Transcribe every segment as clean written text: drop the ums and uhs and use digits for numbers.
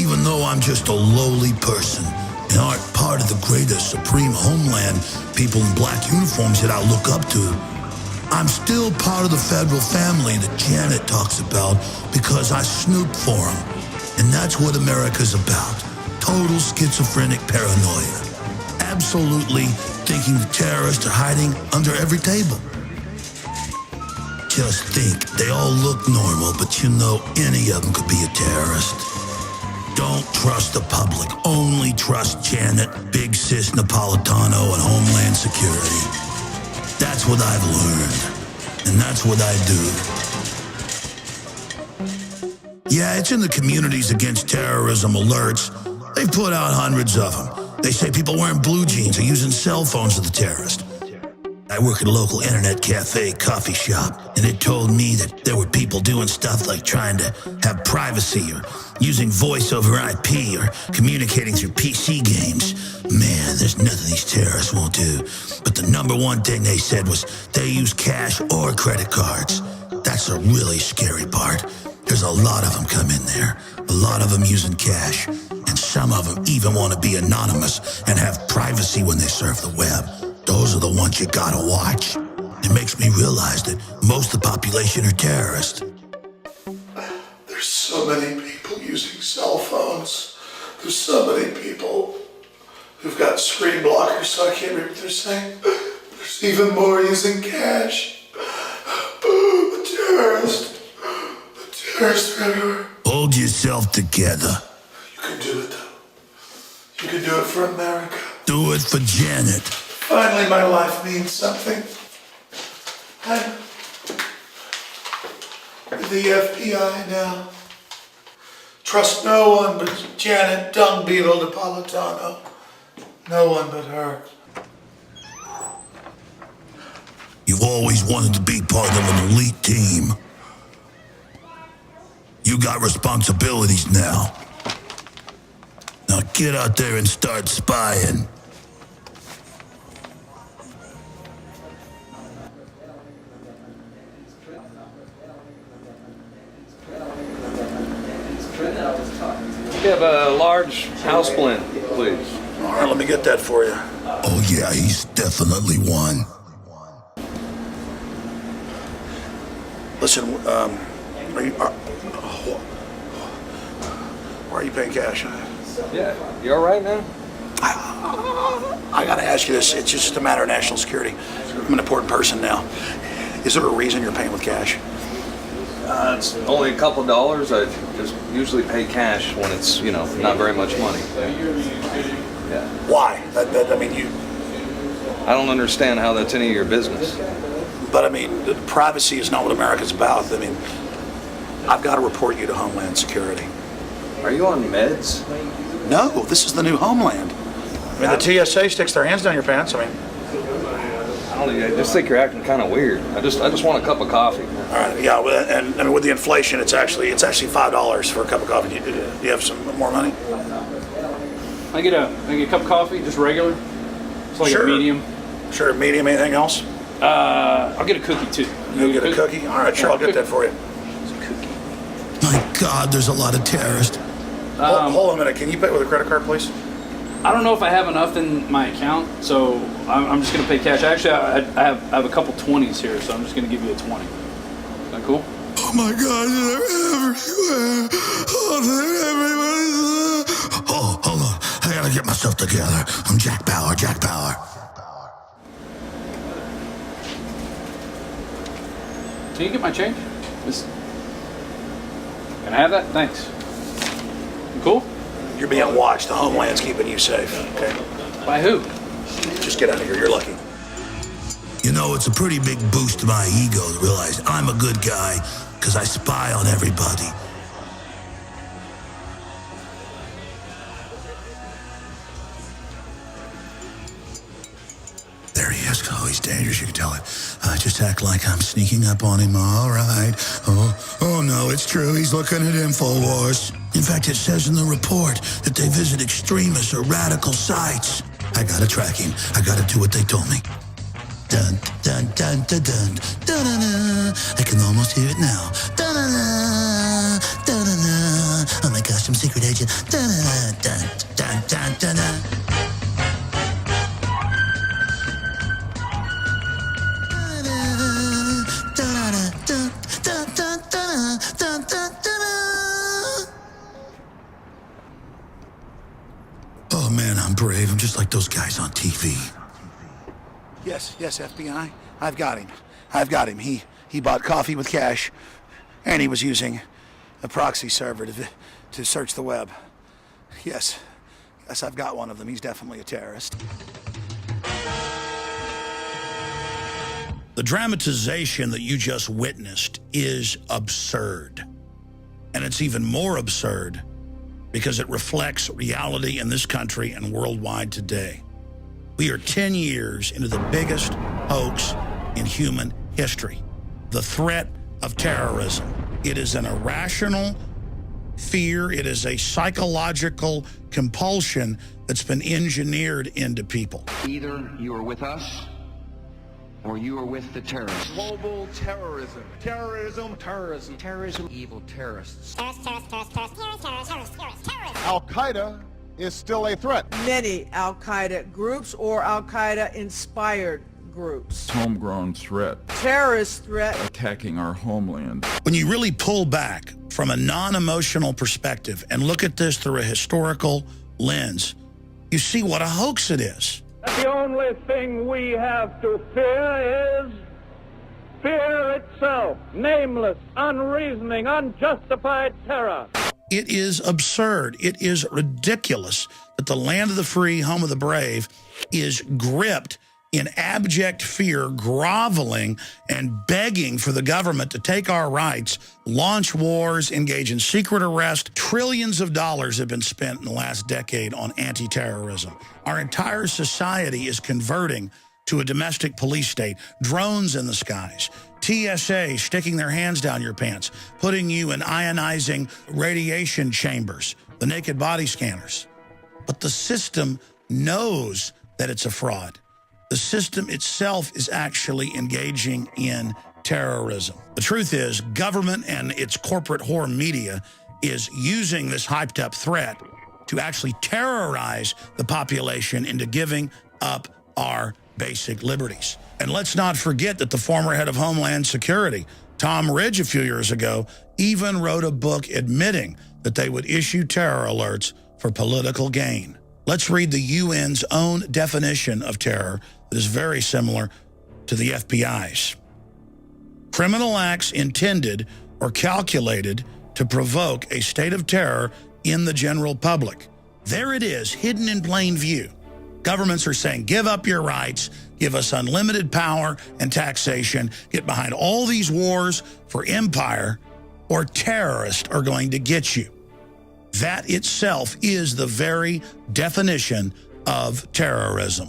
even though I'm just a lowly person and aren't part of the greater supreme homeland people in black uniforms that I look up to, I'm still part of the federal family that Janet talks about because I snoop for them. And that's what America's about. Total schizophrenic paranoia. Absolutely thinking the terrorists are hiding under every table. Just think, they all look normal, but you know any of them could be a terrorist. Don't trust the public. Only trust Janet, Big Sis Napolitano, and Homeland Security. That's what I've learned, and that's what I do. Yeah, it's in the Communities Against Terrorism alerts. They've put out hundreds of them. They say people wearing blue jeans are using cell phones of the terrorists. I work at a local internet cafe coffee shop, and it told me that there were people doing stuff like trying to have privacy or using voice over IP or communicating through PC games. Man, there's nothing these terrorists won't do. But the number one thing they said was they use cash or credit cards. That's the really scary part. There's a lot of them come in there, a lot of them using cash, and some of them even want to be anonymous and have privacy when they surf the web. Those are the ones you gotta watch. It makes me realize that most of the population are terrorists. There's so many people using cell phones. There's so many people who've got screen blockers, so I can't read what they're saying. There's even more using cash. The terrorists are everywhere. Hold yourself together. You can do it, though. You can do it for America. Do it for Janet. Finally, my life means something. I'm with the FBI now. Trust no one but Janet Dung Beetle Napolitano. No one but her. You've always wanted to be part of an elite team. You got responsibilities now. Now get out there and start spying. We have a large house blend, please. All right, let me get that for you. Oh yeah, he's definitely one. Listen, why are you paying cash? Yeah, you all right now? I gotta ask you this. It's just a matter of national security. I'm an important person now. Is there a reason you're paying with cash? It's only a couple dollars. I just usually pay cash when it's, not very much money. Yeah. Why? I mean, I don't understand how that's any of your business. But I mean, privacy is not what America's about. I mean, I've got to report you to Homeland Security. Are you on meds? No, this is the new Homeland. I mean, the TSA sticks their hands down your pants. I mean, I just think you're acting kind of weird. I just want a cup of coffee. all right, yeah, and I mean, with the inflation, it's actually $5 for a cup of coffee. Do you have some more money? I get a cup of coffee, just regular. It's like Sure. a medium. Sure, medium. Anything else? I'll get a cookie too. You'll get a cookie? All right, sure, I'll get that for you. It's a cookie. My God, there's a lot of terrorists. Hold on a minute. Can you pay with a credit card, please? I don't know if I have enough in my account, so I'm just gonna pay cash. Actually, I have a couple 20s here, so I'm just gonna give you a 20. Is that cool? Oh my God, they're everywhere. Oh, they're everywhere. Oh, hold on. I gotta get myself together. I'm Jack Bauer. Can you get my change? Can I have that? Thanks. You cool? You're being watched. The Homeland's keeping you safe. Okay. By who? Just get out of here. You're lucky. You know, it's a pretty big boost to my ego to realize I'm a good guy because I spy on everybody. There he is. Oh, he's dangerous. You can tell it. Just act like I'm sneaking up on him. All right. Oh no, it's true. He's looking at InfoWars. In fact, it says in the report that they visit extremist or radical sites. I gotta track him. I gotta do what they told me. Dun, dun, dun, dun, dun, dun, dun, dun. I can almost hear it now. Dun, dun, dun, dun, dun, dun. Oh my gosh, some secret agent. Dun, dun, dun, dun, dun, dun. Oh man, I'm brave. I'm just like those guys on TV. Yes, FBI. I've got him. He bought coffee with cash, and he was using a proxy server to search the web. Yes, I've got one of them. He's definitely a terrorist. The dramatization that you just witnessed is absurd. And it's even more absurd because it reflects reality in this country and worldwide today. We are 10 years into the biggest hoax in human history. The threat of terrorism. It is an irrational fear. It is a psychological compulsion that's been engineered into people. Either you are with us or you are with the terrorists. Global terrorism. Terrorism. Evil terrorists. Al-Qaeda is still a threat. Many Al-Qaeda groups or Al-Qaeda-inspired groups. Homegrown threat, Terrorist threat. attacking our homeland. When you really pull back from a non-emotional perspective and look at this through a historical lens, you see what a hoax it is. The only thing we have to fear is fear itself. Nameless, unreasoning, unjustified terror. It is absurd. It is ridiculous that the land of the free, home of the brave, is gripped in abject fear, groveling and begging for the government to take our rights, launch wars, engage in secret arrest. Trillions of dollars have been spent in the last decade on anti-terrorism. Our entire society is converting to a domestic police state, drones in the skies, TSA sticking their hands down your pants, putting you in ionizing radiation chambers, the naked body scanners. But the system knows that it's a fraud. The system itself is actually engaging in terrorism. The truth is, government and its corporate whore media is using this hyped up threat to actually terrorize the population into giving up our basic liberties. And let's not forget that the former head of Homeland Security, Tom Ridge, a few years ago, even wrote a book admitting that they would issue terror alerts for political gain. Let's read the UN's own definition of terror that is very similar to the FBI's. Criminal acts intended or calculated to provoke a state of terror in the general public. There it is, hidden in plain view. Governments are saying, give up your rights, give us unlimited power and taxation, get behind all these wars for empire, or terrorists are going to get you. That itself is the very definition of terrorism.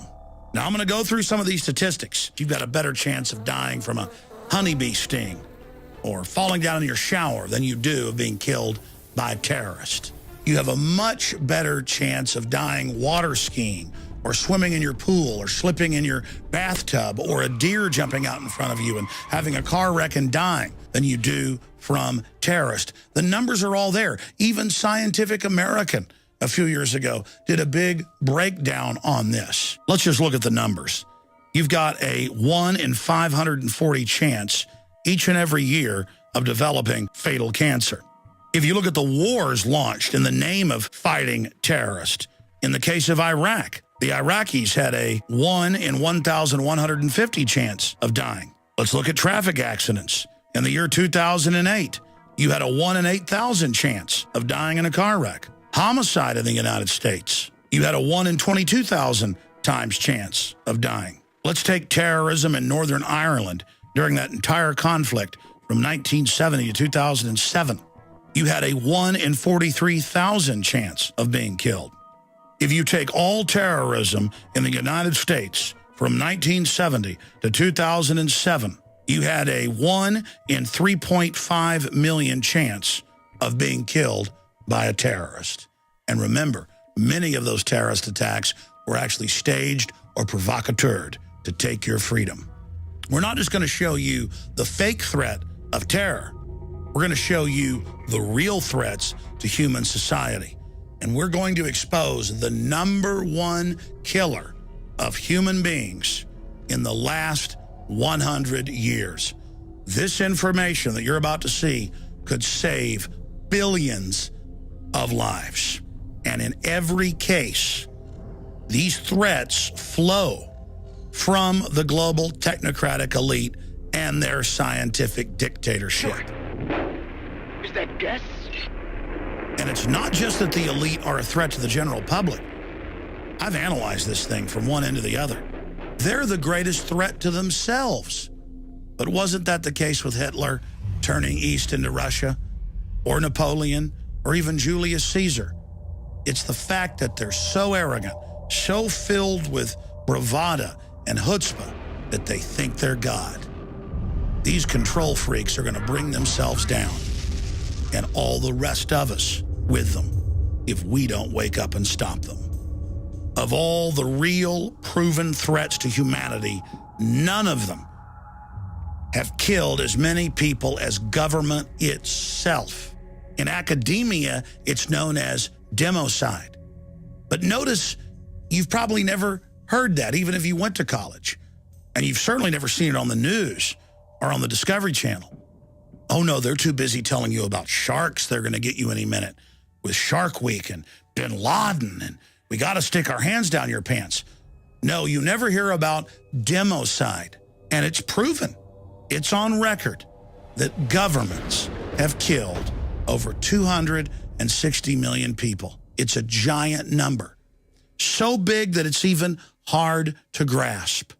Now, I'm going to go through some of these statistics. You've got a better chance of dying from a honeybee sting or falling down in your shower than you do of being killed by a terrorist. You have a much better chance of dying water skiing or swimming in your pool or slipping in your bathtub or a deer jumping out in front of you and having a car wreck and dying than you do from terrorists. The numbers are all there. Even Scientific American a few years ago did a big breakdown on this. Let's just look at the numbers. You've got a 1 in 540 chance each and every year of developing fatal cancer. If you look at the wars launched in the name of fighting terrorists, in the case of Iraq, the Iraqis had a 1 in 1,150 chance of dying. Let's look at traffic accidents. In the year 2008, you had a 1 in 8,000 chance of dying in a car wreck. Homicide in the United States, you had a 1 in 22,000 times chance of dying. Let's take terrorism in Northern Ireland during that entire conflict from 1970 to 2007. You had a 1 in 43,000 chance of being killed. If you take all terrorism in the United States from 1970 to 2007, you had a 1 in 3.5 million chance of being killed by a terrorist. And remember, many of those terrorist attacks were actually staged or provocateured to take your freedom. We're not just going to show you the fake threat of terror. We're We're going to show you the real threats to human society. And we're going to expose the #1 killer of human beings in the last 100 years. This information that you're about to see could save billions of lives. And in every case, these threats flow from the global technocratic elite and their scientific dictatorship. Is that gas? And it's not just that the elite are a threat to the general public. I've analyzed this thing from one end to the other. They're the greatest threat to themselves. But wasn't that the case with Hitler turning east into Russia, or Napoleon, or even Julius Caesar? It's the fact that they're so arrogant, so filled with bravado and chutzpah that they think they're God. These control freaks are going to bring themselves down, and all the rest of us with them, if we don't wake up and stop them. Of all the real, proven threats to humanity, none of them have killed as many people as government itself. In academia, it's known as democide. But notice, you've probably never heard that, even if you went to college. And you've certainly never seen it on the news or on the Discovery Channel. Oh no, they're too busy telling you about sharks they're going to get you any minute with Shark Week and Bin Laden and we got to stick our hands down your pants. No, you never hear about democide. And it's proven, it's on record, that governments have killed over 260 million people. It's a giant number. So big that it's even hard to grasp.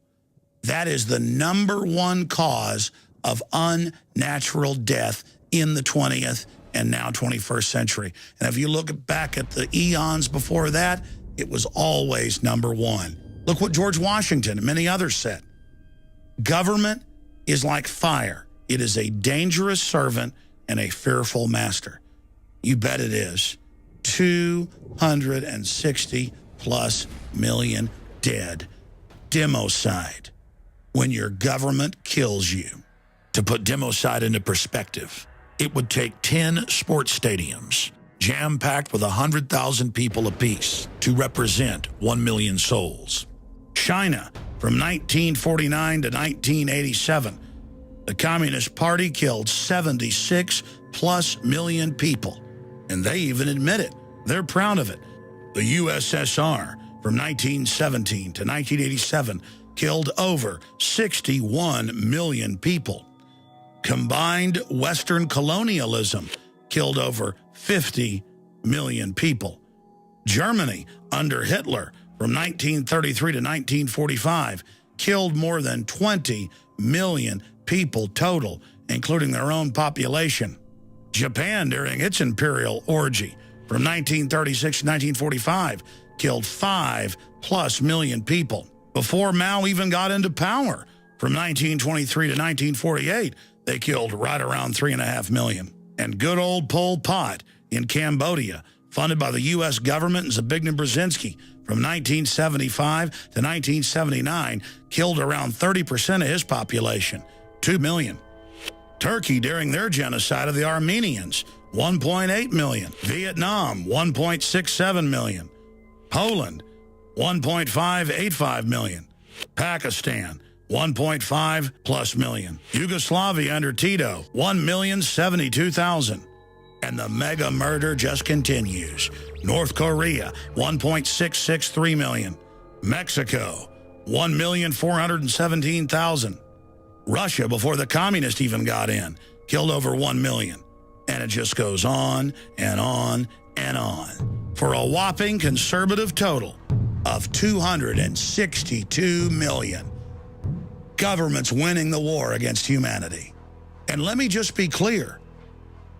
That is the #1 cause of unnatural death in the 20th and now 21st century. And if you look back at the eons before that, it was always #1. Look what George Washington and many others said. Government is like fire. It is a dangerous servant and a fearful master. You bet it is. 260 plus million dead. Democide. When your government kills you. To put democide into perspective, it would take 10 sports stadiums, jam-packed with 100,000 people apiece, to represent 1 million souls. China, from 1949 to 1987, the Communist Party killed 76 plus million people. And they even admit it. They're proud of it. The USSR, from 1917 to 1987, killed over 61 million people. Combined Western colonialism killed over 50 million people. Germany, under Hitler, from 1933 to 1945, killed more than 20 million people total, including their own population. Japan, during its imperial orgy, from 1936 to 1945, killed 5+ million people. Before Mao even got into power, from 1923 to 1948, they killed right around 3.5 million. And good old Pol Pot in Cambodia, funded by the U.S. government and Zbigniew Brzezinski, from 1975 to 1979, killed around 30% of his population, 2 million. Turkey, during their genocide of the Armenians, 1.8 million. Vietnam, 1.67 million. Poland, 1.585 million. Pakistan, 1.5+ million. Yugoslavia under Tito, 1,072,000. And the mega murder just continues. North Korea, 1.663 million. Mexico, 1,417,000. Russia, before the communists even got in, killed over 1 million. And it just goes on and on and on. For a whopping conservative total of 262 million. Governments winning the war against humanity. And let me just be clear.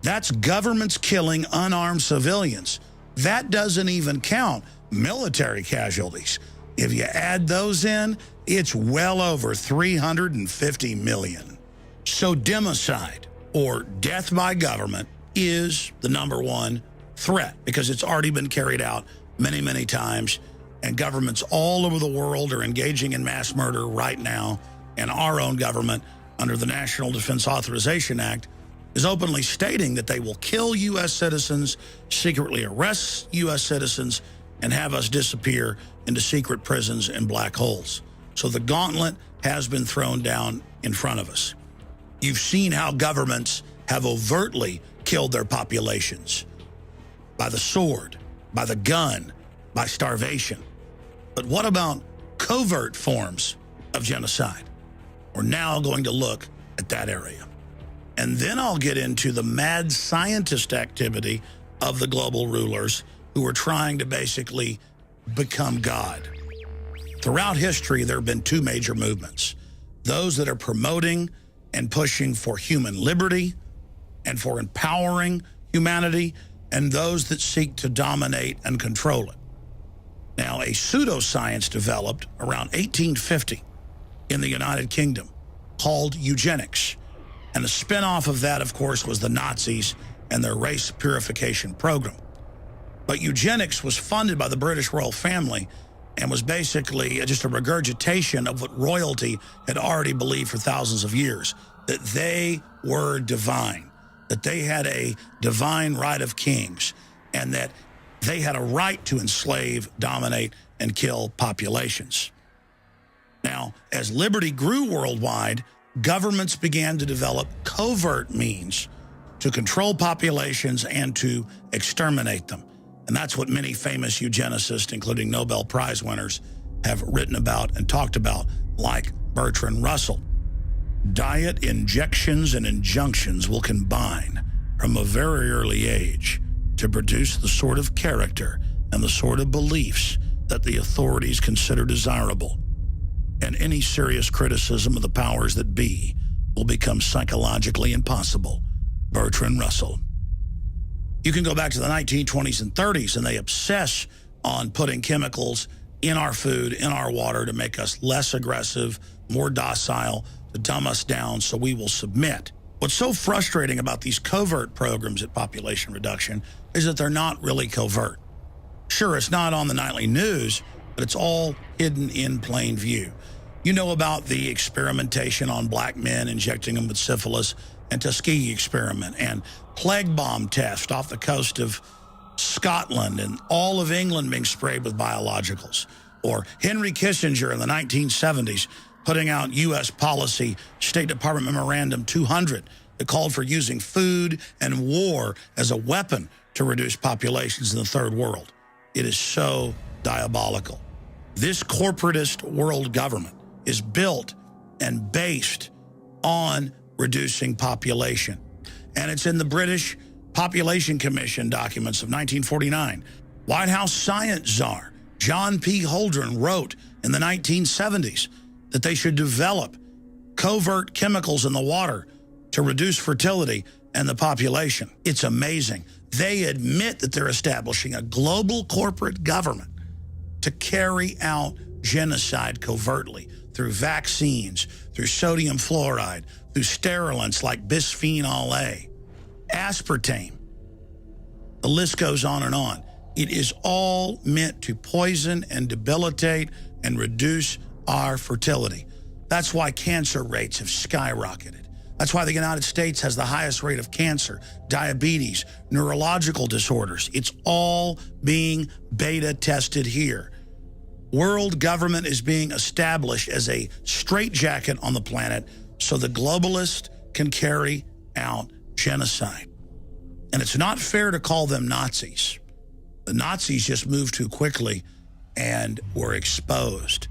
That's governments killing unarmed civilians. That doesn't even count military casualties. If you add those in, it's well over 350 million. So democide, or death by government, is the #1 threat because it's already been carried out many, many times. And governments all over the world are engaging in mass murder right now. And our own government, under the National Defense Authorization Act, is openly stating that they will kill U.S. citizens, secretly arrest U.S. citizens, and have us disappear into secret prisons and black holes. So the gauntlet has been thrown down in front of us. You've seen how governments have overtly killed their populations by the sword, by the gun, by starvation. But what about covert forms of genocide? We're now going to look at that area. And then I'll get into the mad scientist activity of the global rulers who are trying to basically become God. Throughout history, there have been two major movements. Those that are promoting and pushing for human liberty and for empowering humanity, and those that seek to dominate and control it. Now, a pseudoscience developed around 1850 in the United Kingdom called eugenics. And a spin-off of that, of course, was the Nazis and their race purification program. But eugenics was funded by the British royal family and was basically just a regurgitation of what royalty had already believed for thousands of years, that they were divine, that they had a divine right of kings, and that they had a right to enslave, dominate, and kill populations. Now, as liberty grew worldwide, governments began to develop covert means to control populations and to exterminate them. And that's what many famous eugenicists, including Nobel Prize winners, have written about and talked about, like Bertrand Russell. Diet, injections, and injunctions will combine from a very early age to produce the sort of character and the sort of beliefs that the authorities consider desirable. And any serious criticism of the powers that be will become psychologically impossible. Bertrand Russell. You can go back to the 1920s and 30s, and they obsess on putting chemicals in our food, in our water, to make us less aggressive, more docile, to dumb us down so we will submit. What's so frustrating about these covert programs at population reduction is that they're not really covert. Sure, it's not on the nightly news, but it's all hidden in plain view. You know about the experimentation on black men, injecting them with syphilis, and Tuskegee experiment, and plague bomb test off the coast of Scotland, and all of England being sprayed with biologicals. Or Henry Kissinger in the 1970s putting out U.S. policy, State Department Memorandum 200, that called for using food and war as a weapon to reduce populations in the third world. It is so diabolical. This corporatist world government is built and based on reducing population. And it's in the British Population Commission documents of 1949. White House science czar John P. Holdren wrote in the 1970s that they should develop covert chemicals in the water to reduce fertility and the population. It's amazing. They admit that they're establishing a global corporate government to carry out genocide covertly through vaccines, through sodium fluoride, through sterilants like bisphenol A, aspartame. The list goes on and on. It is all meant to poison and debilitate and reduce our fertility. That's why cancer rates have skyrocketed. That's why the United States has the highest rate of cancer, diabetes, neurological disorders. It's all being beta tested here. World government is being established as a straitjacket on the planet so the globalists can carry out genocide. And it's not fair to call them Nazis. The Nazis just moved too quickly and were exposed.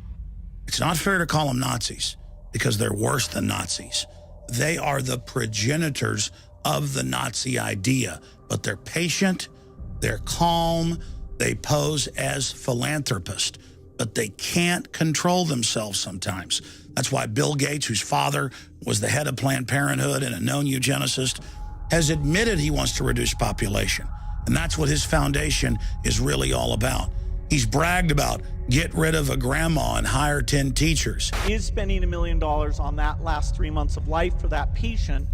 It's not fair to call them Nazis because they're worse than Nazis. They are the progenitors of the Nazi idea, but they're patient, they're calm, they pose as philanthropists, but they can't control themselves sometimes. That's why Bill Gates, whose father was the head of Planned Parenthood and a known eugenicist, has admitted he wants to reduce population. And that's what his foundation is really all about. He's bragged about get rid of a grandma and hire 10 teachers. Is spending $1 million on that last 3 months of life for that patient,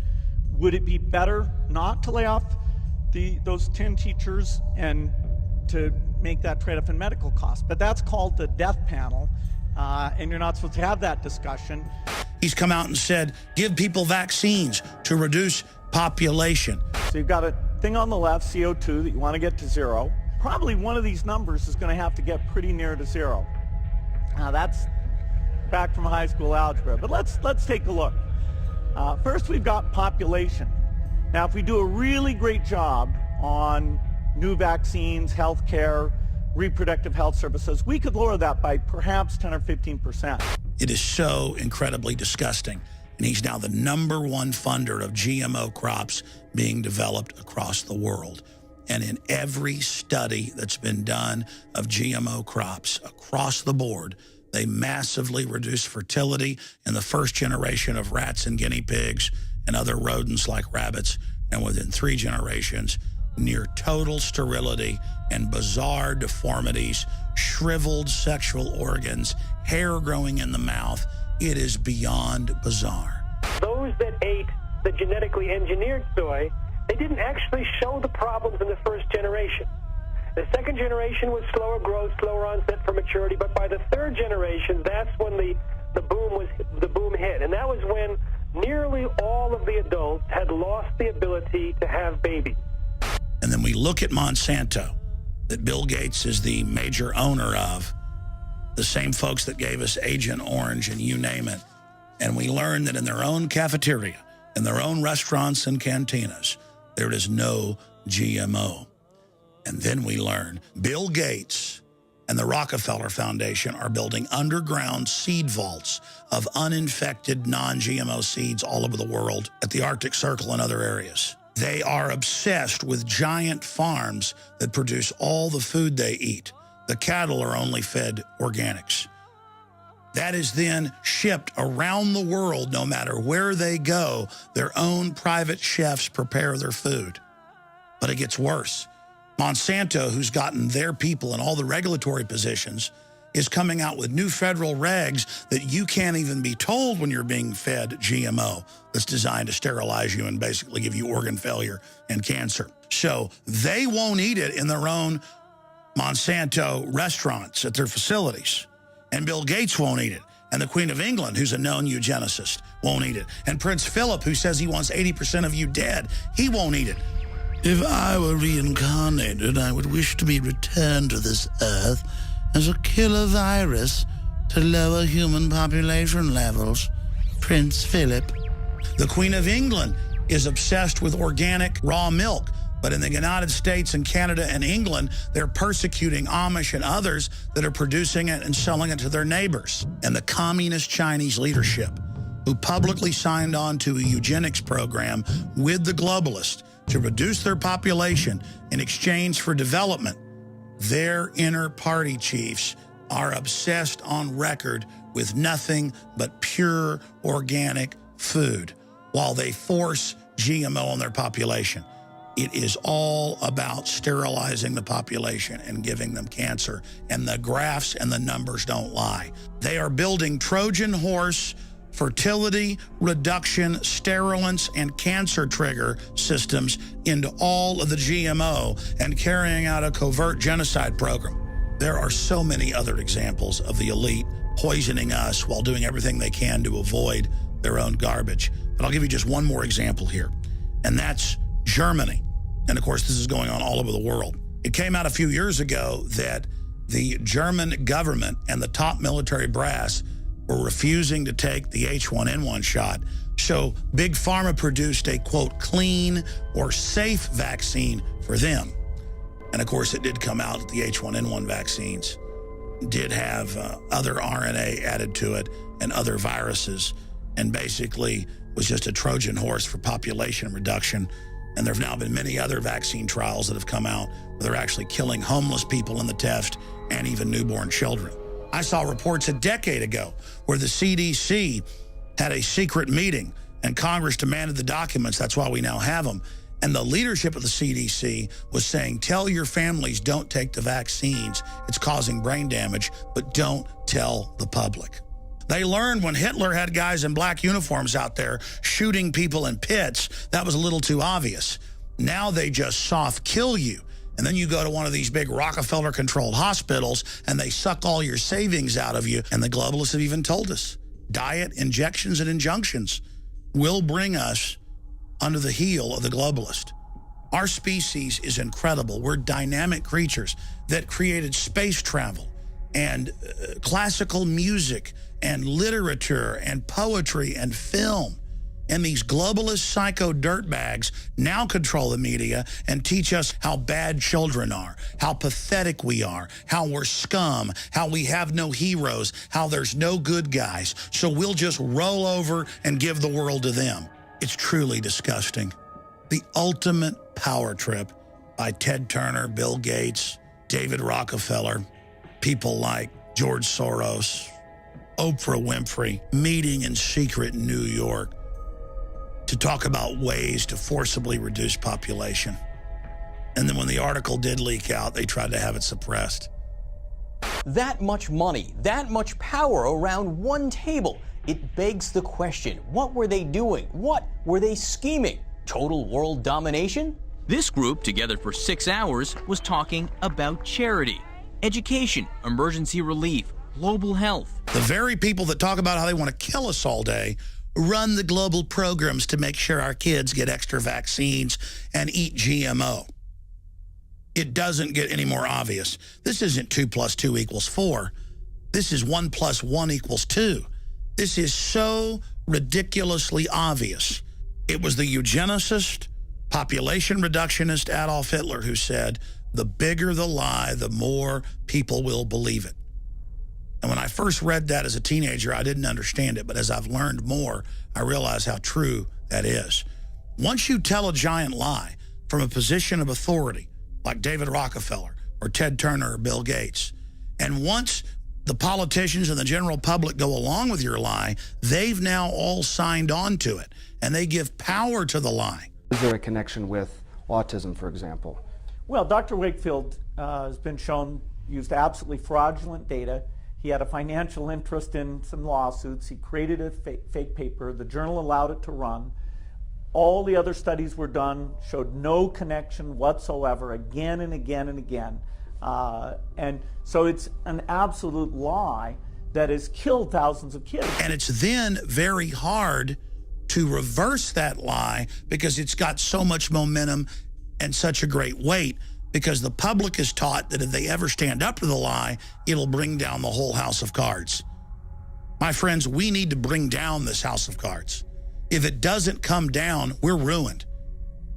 would it be better not to lay off those 10 teachers and to make that trade-off in medical costs? But that's called the death panel, and you're not supposed to have that discussion. He's come out and said, give people vaccines to reduce population. So you've got a thing on the left, CO2, that you want to get to zero. Probably one of these numbers is going to have to get pretty near to zero. Now that's back from high school algebra, but let's take a look. First, we've got population. Now, if we do a really great job on new vaccines, healthcare, reproductive health services, we could lower that by perhaps 10 or 15%. It is so incredibly disgusting. And he's now the #1 funder of GMO crops being developed across the world. And in every study that's been done of GMO crops across the board, they massively reduce fertility in the first generation of rats and guinea pigs and other rodents like rabbits. And within 3 generations, near total sterility and bizarre deformities, shriveled sexual organs, hair growing in the mouth. It is beyond bizarre. Those that ate the genetically engineered soy, they didn't actually show the problems in the first generation. The second generation was slower growth, slower onset for maturity, but by the third generation, that's when the boom hit. And that was when nearly all of the adults had lost the ability to have babies. And then we look at Monsanto, that Bill Gates is the major owner of, the same folks that gave us Agent Orange and you name it. And we learn that in their own cafeteria, in their own restaurants and cantinas, there is no GMO. And then we learn Bill Gates and the Rockefeller Foundation are building underground seed vaults of uninfected non-GMO seeds all over the world at the Arctic Circle and other areas. They are obsessed with giant farms that produce all the food they eat. The cattle are only fed organics. That is then shipped around the world, no matter where they go. Their own private chefs prepare their food. But it gets worse. Monsanto, who's gotten their people in all the regulatory positions, is coming out with new federal regs that you can't even be told when you're being fed GMO that's designed to sterilize you and basically give you organ failure and cancer. So they won't eat it in their own Monsanto restaurants at their facilities. And Bill Gates won't eat it. And the Queen of England, who's a known eugenicist, won't eat it. And Prince Philip, who says he wants 80% of you dead, he won't eat it. If I were reincarnated, I would wish to be returned to this earth as a killer virus to lower human population levels. Prince Philip. The Queen of England is obsessed with organic raw milk. But in the United States and Canada and England, they're persecuting Amish and others that are producing it and selling it to their neighbors. And the communist Chinese leadership, who publicly signed on to a eugenics program with the globalists to reduce their population in exchange for development, their inner party chiefs are obsessed on record with nothing but pure organic food while they force GMO on their population. It is all about sterilizing the population and giving them cancer. And the graphs and the numbers don't lie. They are building Trojan horse fertility reduction, sterilants, and cancer trigger systems into all of the GMO and carrying out a covert genocide program. There are so many other examples of the elite poisoning us while doing everything they can to avoid their own garbage. But I'll give you just one more example here, and that's Germany. And of course, this is going on all over the world. It came out a few years ago that the German government and the top military brass were refusing to take the H1N1 shot. So Big Pharma produced a, quote, clean or safe vaccine for them. And of course, it did come out that the H1N1 vaccines did have other RNA added to it and other viruses, and basically was just a Trojan horse for population reduction. And there have now been many other vaccine trials that have come out where they're actually killing homeless people in the test and even newborn children. I saw reports a decade ago where the CDC had a secret meeting and Congress demanded the documents. That's why we now have them. And the leadership of the CDC was saying, tell your families don't take the vaccines. It's causing brain damage, but don't tell the public. They learned when Hitler had guys in black uniforms out there shooting people in pits, that was a little too obvious. Now they just soft kill you. And then you go to one of these big Rockefeller-controlled hospitals and they suck all your savings out of you. And the globalists have even told us, diet, injections, and injunctions will bring us under the heel of the globalist. Our species is incredible. We're dynamic creatures that created space travel and classical music and literature and poetry and film. And these globalist psycho dirtbags now control the media and teach us how bad children are, how pathetic we are, how we're scum, how we have no heroes, how there's no good guys. So we'll just roll over and give the world to them. It's truly disgusting. The ultimate power trip by Ted Turner, Bill Gates, David Rockefeller, people like George Soros, Oprah Winfrey, meeting in secret in New York to talk about ways to forcibly reduce population. And then when the article did leak out, they tried to have it suppressed. That much money, that much power around one table. It begs the question, what were they doing? What were they scheming? Total world domination? This group, together for 6 hours, was talking about charity, education, emergency relief, global health. The very people that talk about how they want to kill us all day run the global programs to make sure our kids get extra vaccines and eat GMO. It doesn't get any more obvious. This isn't 2 + 2 = 4. This is 1 + 1 = 2. This is so ridiculously obvious. It was the eugenicist, population reductionist Adolf Hitler who said, the bigger the lie, the more people will believe it. And when I first read that as a teenager, I didn't understand it. But as I've learned more, I realize how true that is. Once you tell a giant lie from a position of authority, like David Rockefeller or Ted Turner or Bill Gates, and once the politicians and the general public go along with your lie, they've now all signed on to it. And they give power to the lie. Is there a connection with autism, for example? Well, Dr. Wakefield has been shown used absolutely fraudulent data. He had a financial interest in some lawsuits. He created a fake paper. The journal allowed it to run. All the other studies were done, showed no connection whatsoever, again and again and again. And so it's an absolute lie that has killed thousands of kids. And it's then very hard to reverse that lie because it's got so much momentum and such a great weight, because the public is taught that if they ever stand up to the lie, it'll bring down the whole house of cards. My friends, we need to bring down this house of cards. If it doesn't come down, we're ruined.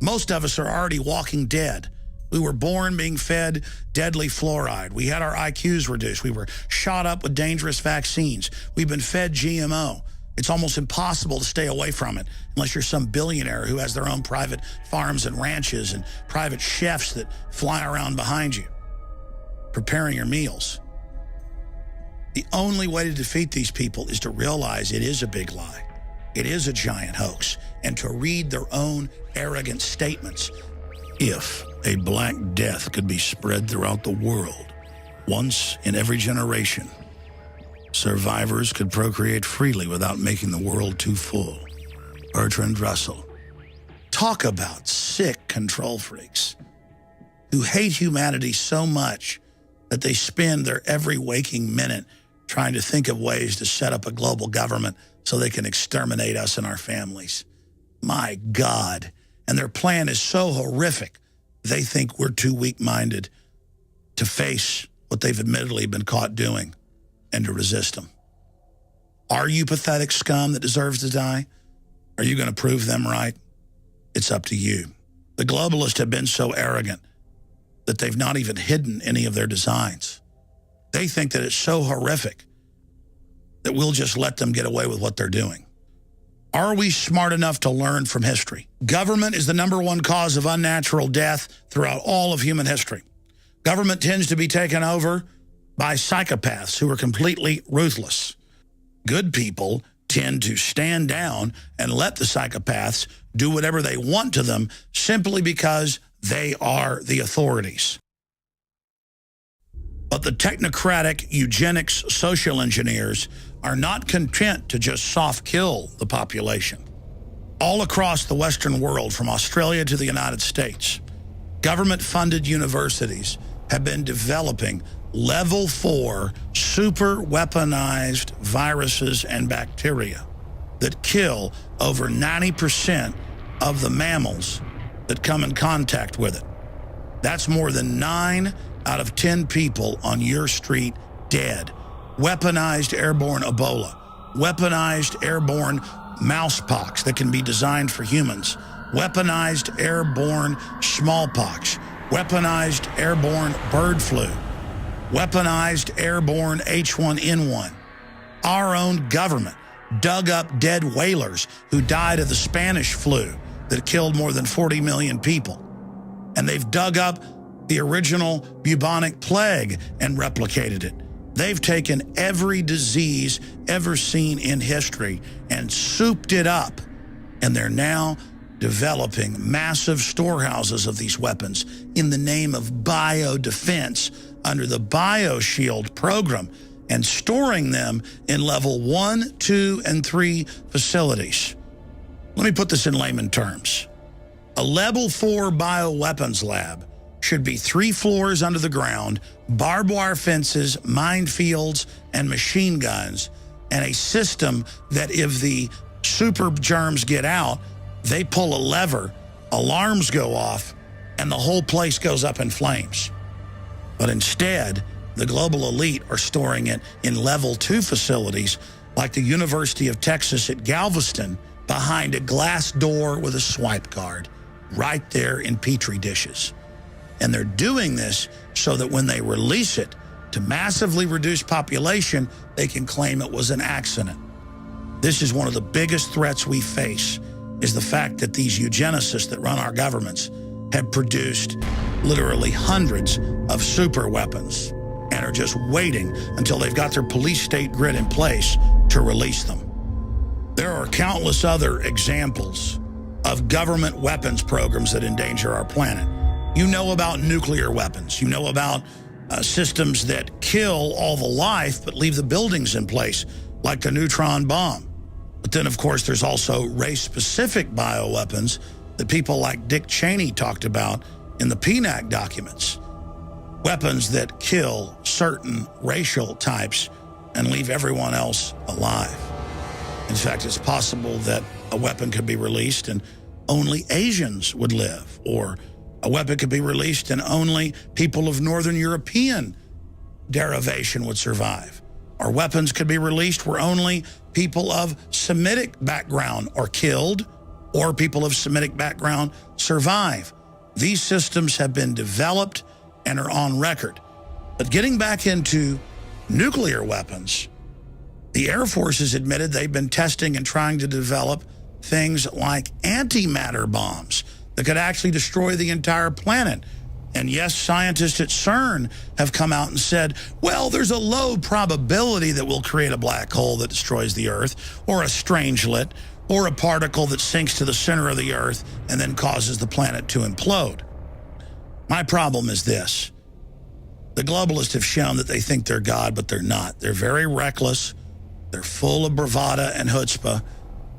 Most of us are already walking dead. We were born being fed deadly fluoride. We had our IQs reduced. We were shot up with dangerous vaccines. We've been fed GMO. It's almost impossible to stay away from it unless you're some billionaire who has their own private farms and ranches and private chefs that fly around behind you, preparing your meals. The only way to defeat these people is to realize it is a big lie. It is a giant hoax, and to read their own arrogant statements. If a Black Death could be spread throughout the world, once in every generation, survivors could procreate freely without making the world too full. Bertrand Russell. Talk about sick control freaks who hate humanity so much that they spend their every waking minute trying to think of ways to set up a global government so they can exterminate us and our families. My God. And their plan is so horrific, they think we're too weak-minded to face what they've admittedly been caught doing and to resist them. Are you pathetic scum that deserves to die? Are you going to prove them right? It's up to you. The globalists have been so arrogant that they've not even hidden any of their designs. They think that it's so horrific that we'll just let them get away with what they're doing. Are we smart enough to learn from history? Government is the #1 cause of unnatural death throughout all of human history. Government tends to be taken over by psychopaths who are completely ruthless. Good people tend to stand down and let the psychopaths do whatever they want to them simply because they are the authorities. But the technocratic eugenics social engineers are not content to just soft kill the population. All across the Western world, from Australia to the United States, government-funded universities have been developing level 4 super weaponized viruses and bacteria that kill over 90% of the mammals that come in contact with it. That's more than 9 out of 10 people on your street dead. Weaponized airborne Ebola, weaponized airborne mousepox that can be designed for humans, weaponized airborne smallpox, weaponized airborne bird flu, weaponized airborne H1N1. Our own government dug up dead whalers who died of the Spanish flu that killed more than 40 million people. And they've dug up the original bubonic plague and replicated it. They've taken every disease ever seen in history and souped it up. And they're now developing massive storehouses of these weapons in the name of biodefense under the BioShield program and storing them in level 1, 2, and 3 facilities. Let me put this in layman terms. A level 4 bioweapons lab should be 3 floors under the ground, barbed wire fences, minefields, and machine guns, and a system that if the super germs get out, they pull a lever, alarms go off, and the whole place goes up in flames. But instead, the global elite are storing it in level 2 facilities like the University of Texas at Galveston behind a glass door with a swipe card, right there in Petri dishes. And they're doing this so that when they release it to massively reduce population, they can claim it was an accident. This is one of the biggest threats we face, is the fact that these eugenicists that run our governments have produced literally hundreds of super weapons and are just waiting until they've got their police state grid in place to release them. There are countless other examples of government weapons programs that endanger our planet. You know about nuclear weapons. You know about systems that kill all the life but leave the buildings in place, like the neutron bomb. But then, of course, there's also race-specific bioweapons that people like Dick Cheney talked about in the PNAC documents. Weapons that kill certain racial types and leave everyone else alive. In fact, it's possible that a weapon could be released and only Asians would live, or a weapon could be released and only people of Northern European derivation would survive. Or weapons could be released where only people of Semitic background are killed, or people of Semitic background survive. These systems have been developed and are on record. But getting back into nuclear weapons, the Air Force has admitted they've been testing and trying to develop things like antimatter bombs that could actually destroy the entire planet. And yes, scientists at CERN have come out and said, well, there's a low probability that we'll create a black hole that destroys the Earth, or a strangelet, or a particle that sinks to the center of the Earth and then causes the planet to implode. My problem is this. The globalists have shown that they think they're God, but they're not. They're very reckless. They're full of bravado and chutzpah.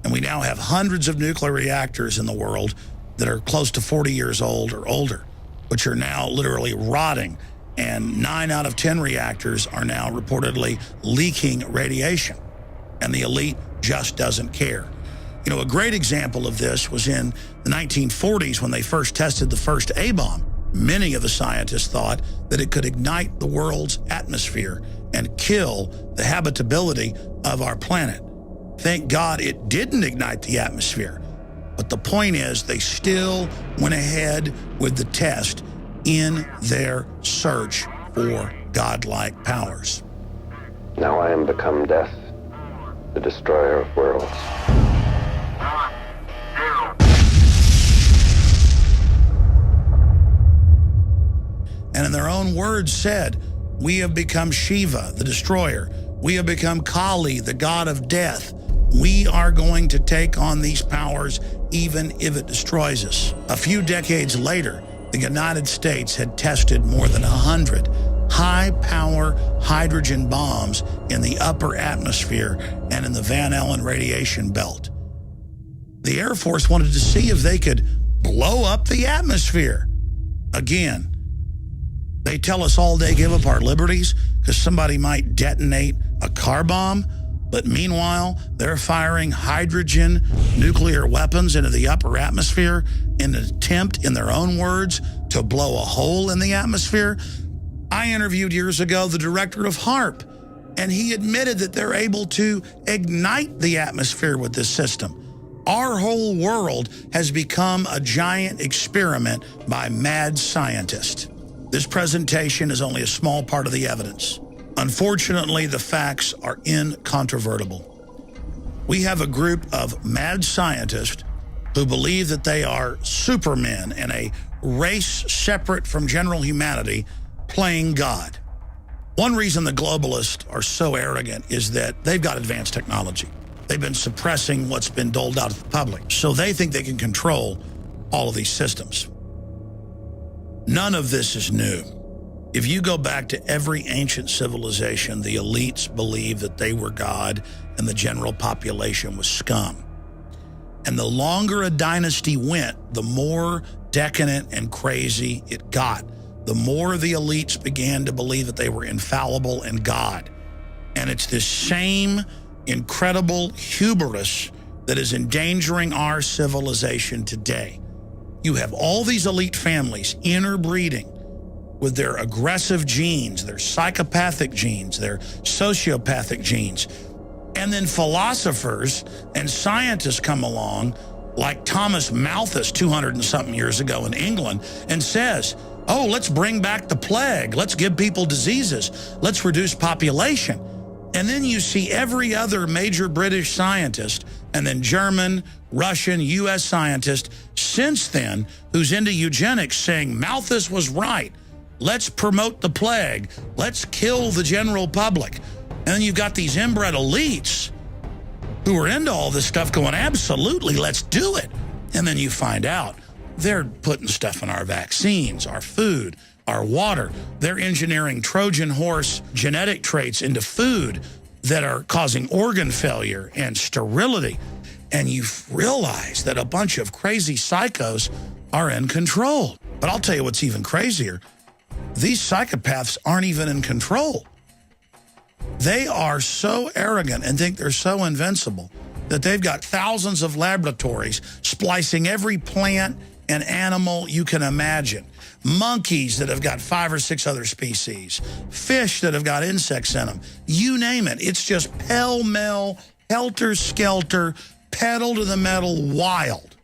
And we now have hundreds of nuclear reactors in the world that are close to 40 years old or older, which are now literally rotting. And 9 out of 10 reactors are now reportedly leaking radiation. And the elite just doesn't care. You know, a great example of this was in the 1940s when they first tested the first A-bomb. Many of the scientists thought that it could ignite the world's atmosphere and kill the habitability of our planet. Thank God it didn't ignite the atmosphere. But the point is, they still went ahead with the test in their search for godlike powers. Now I am become death, the destroyer of worlds. And in their own words said, we have become Shiva, the destroyer. We have become Kali, the god of death. We are going to take on these powers even if it destroys us. A few decades later, the United States had tested more than 100 high-power hydrogen bombs in the upper atmosphere and in the Van Allen radiation belt. The Air Force wanted to see if they could blow up the atmosphere. Again, They tell us all day give up our liberties because somebody might detonate a car bomb, but meanwhile, they're firing hydrogen nuclear weapons into the upper atmosphere in an attempt, in their own words, to blow a hole in the atmosphere. I interviewed years ago the director of HAARP, and he admitted that they're able to ignite the atmosphere with this system. Our whole world has become a giant experiment by mad scientists. This presentation is only a small part of the evidence. Unfortunately, the facts are incontrovertible. We have a group of mad scientists who believe that they are supermen and a race separate from general humanity playing God. One reason the globalists are so arrogant is that they've got advanced technology. They've been suppressing what's been doled out to the public, so they think they can control all of these systems. None of this is new. If you go back to every ancient civilization, the elites believed that they were God and the general population was scum. And the longer a dynasty went, the more decadent and crazy it got. The more the elites began to believe that they were infallible and God. And it's this same incredible hubris that is endangering our civilization today. You have all these elite families interbreeding with their aggressive genes, their psychopathic genes, their sociopathic genes. And then philosophers and scientists come along, like Thomas Malthus 200 and something years ago in England, and says, oh, let's bring back the plague. Let's give people diseases. Let's reduce population. And then you see every other major British scientist, and then German, Russian, U.S. scientist since then, who's into eugenics, saying Malthus was right. Let's promote the plague. Let's kill the general public. And then you've got these inbred elites who are into all this stuff going, absolutely, let's do it. And then you find out they're putting stuff in our vaccines, our food, our water. They're engineering Trojan horse genetic traits into food that are causing organ failure and sterility. And you realize that a bunch of crazy psychos are in control. But I'll tell you what's even crazier. These psychopaths aren't even in control. They are so arrogant and think they're so invincible that they've got thousands of laboratories splicing every plant and animal you can imagine. Monkeys that have got 5 or 6 other species. Fish that have got insects in them. You name it. It's just pell-mell, helter-skelter, pedal to the metal, wild.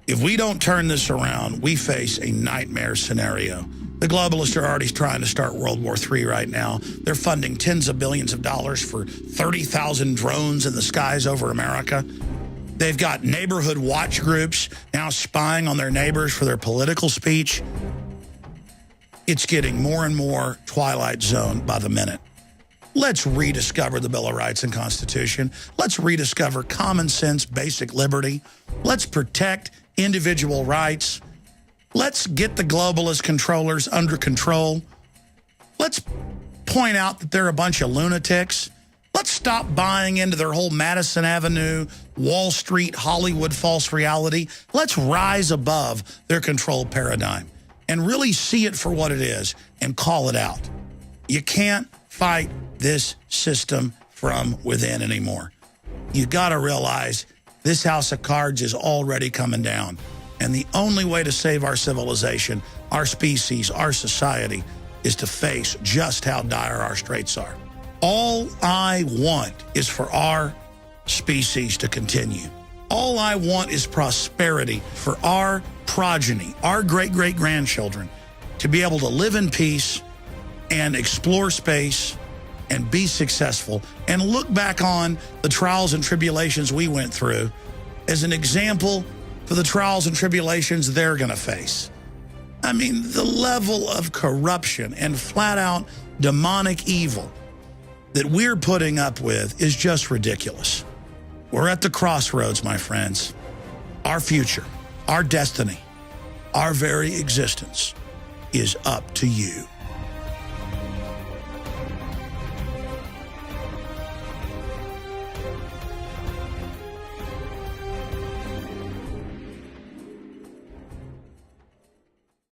If we don't turn this around, we face a nightmare scenario. The globalists are already trying to start World War III right now. They're funding tens of billions of dollars for 30,000 drones in the skies over America. They've got neighborhood watch groups now spying on their neighbors for their political speech. It's getting more and more Twilight Zone by the minute. Let's rediscover the Bill of Rights and Constitution. Let's rediscover common sense, basic liberty. Let's protect individual rights. Let's get the globalist controllers under control. Let's point out that they're a bunch of lunatics. Let's stop buying into their whole Madison Avenue, Wall Street, Hollywood false reality. Let's rise above their control paradigm and really see it for what it is and call it out. You can't fight this system from within anymore. You got to realize this house of cards is already coming down. And the only way to save our civilization, our species, our society, is to face just how dire our straits are. All I want is for our species to continue. All I want is prosperity for our progeny, our great-great-grandchildren, to be able to live in peace and explore space and be successful and look back on the trials and tribulations we went through as an example for the trials and tribulations they're going to face. I mean, the level of corruption and flat-out demonic evil that we're putting up with is just ridiculous. We're at the crossroads, my friends. Our future, our destiny, our very existence is up to you.